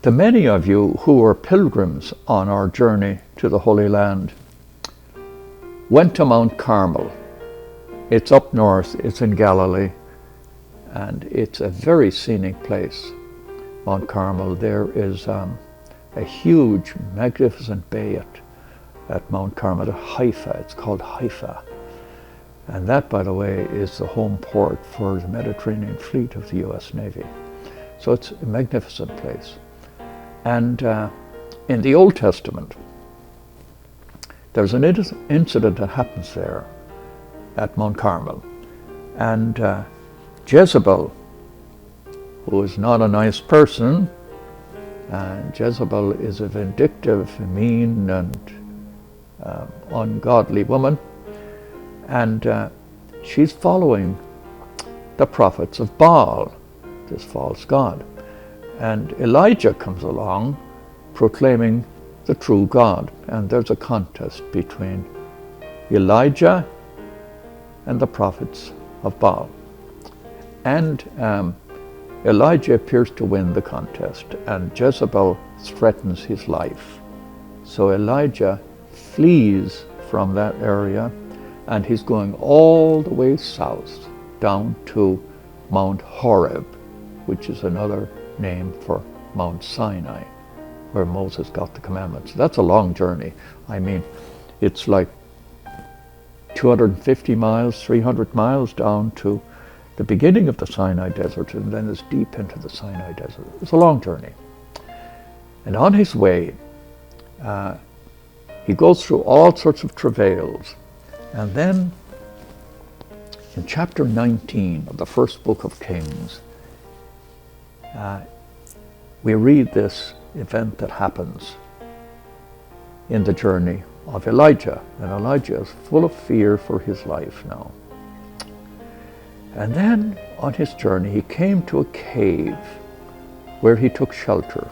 The many of you who were pilgrims on our journey to the Holy Land went to Mount Carmel. It's up north, it's in Galilee, and it's a very scenic place, Mount Carmel. There is a huge, magnificent bay at Mount Carmel, Haifa. It's called Haifa. And that, by the way, is the home port for the Mediterranean Fleet of the U.S. Navy. So it's a magnificent place. And in the Old Testament, there's an incident that happens there at Mount Carmel. And Jezebel, who is not a nice person, Jezebel is a vindictive, mean, and ungodly woman, and she's following the prophets of Baal, this false god. And Elijah comes along proclaiming the true God, and there's a contest between Elijah and the prophets of Baal. And Elijah appears to win the contest, and Jezebel threatens his life. So Elijah flees from that area, and he's going all the way south down to Mount Horeb, which is another name for Mount Sinai, where Moses got the commandments. That's a long journey. I mean, it's like 250 miles, 300 miles down to the beginning of the Sinai Desert, and then it's deep into the Sinai Desert. It's a long journey. And on his way, he goes through all sorts of travails. And then in chapter 19 of the first book of Kings, we read this event that happens in the journey of Elijah. And Elijah is full of fear for his life now. And then on his journey, he came to a cave where he took shelter.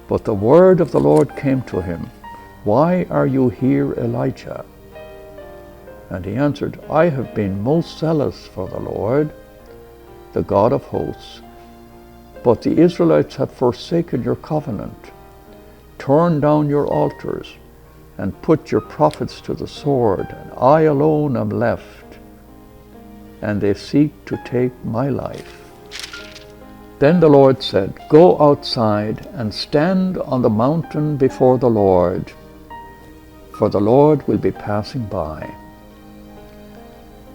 But the word of the Lord came to him, "Why are you here, Elijah?" And he answered, "I have been most zealous for the Lord, the God of hosts. But the Israelites have forsaken your covenant, torn down your altars, and put your prophets to the sword, and I alone am left, and they seek to take my life." Then the Lord said, "Go outside and stand on the mountain before the Lord, for the Lord will be passing by."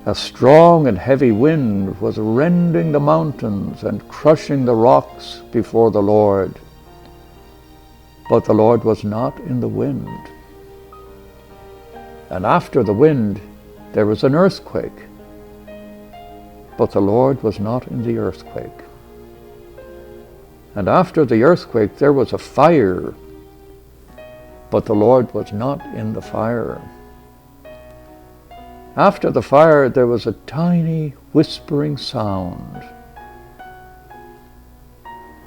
A strong and heavy wind was rending the mountains and crushing the rocks before the Lord. But the Lord was not in the wind. And after the wind, there was an earthquake. But the Lord was not in the earthquake. And after the earthquake, there was a fire. But the Lord was not in the fire. After the fire, there was a tiny whispering sound.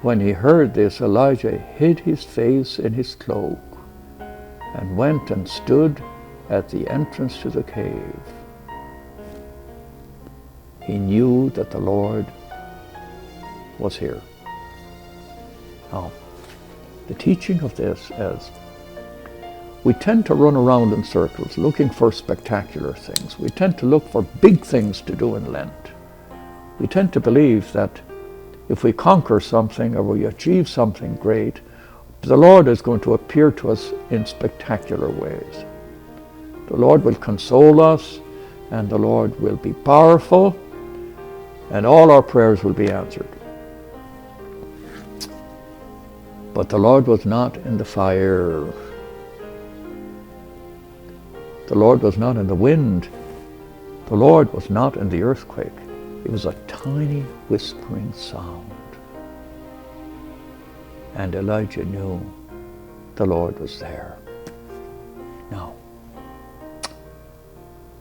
When he heard this, Elijah hid his face in his cloak and went and stood at the entrance to the cave. He knew that the Lord was here. Now, the teaching of this is, we tend to run around in circles looking for spectacular things. We tend to look for big things to do in Lent. We tend to believe that if we conquer something or we achieve something great, the Lord is going to appear to us in spectacular ways. The Lord will console us, and the Lord will be powerful, and all our prayers will be answered. But the Lord was not in the fire. The Lord was not in the wind. The Lord was not in the earthquake. It was a tiny whispering sound. And Elijah knew the Lord was there. Now,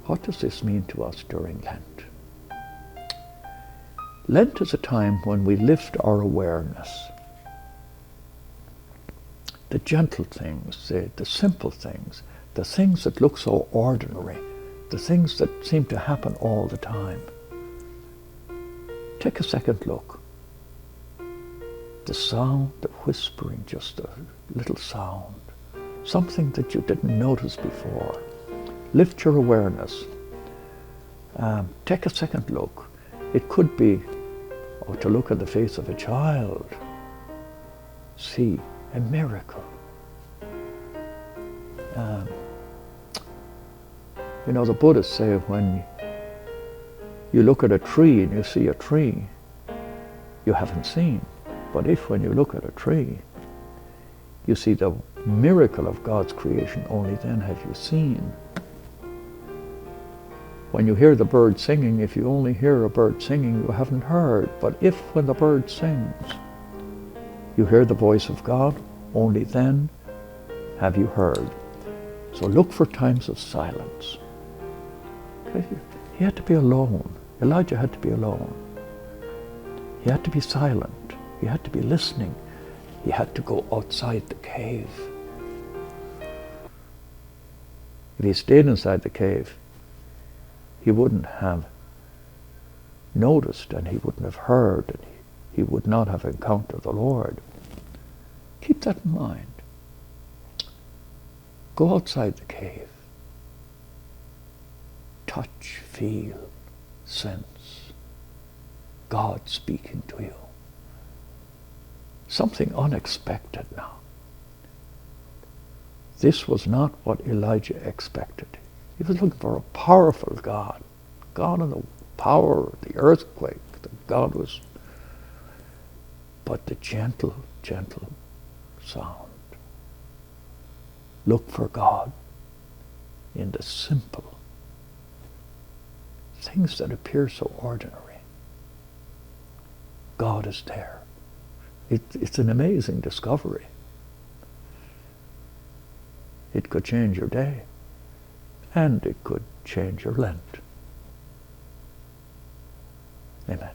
what does this mean to us during Lent? Lent is a time when we lift our awareness. The gentle things, the simple things, the things that look so ordinary, the things that seem to happen all the time. Take a second look. The sound, the whispering, just a little sound, something that you didn't notice before. Lift your awareness. Take a second look. It could be to look at the face of a child. See a miracle. The Buddhists say when you look at a tree and you see a tree you haven't seen. But if when you look at a tree you see the miracle of God's creation, only then have you seen. When you hear the bird singing, if you only hear a bird singing, you haven't heard. But if when the bird sings, you hear the voice of God, only then have you heard. So look for times of silence. Okay? He had to be alone. Elijah had to be alone. He had to be silent. He had to be listening. He had to go outside the cave. If he stayed inside the cave, he wouldn't have noticed and he wouldn't have heard and he would not have encountered the Lord. Keep that in mind. Go outside the cave. Touch, feel, sense God speaking to you. Something unexpected now. This was not what Elijah expected. He was looking for a powerful God. God in the power, the earthquake, God was, but the gentle, gentle sound. Look for God in the simple things that appear so ordinary. God is there. It's an amazing discovery. It could change your day, and it could change your Lent. Amen.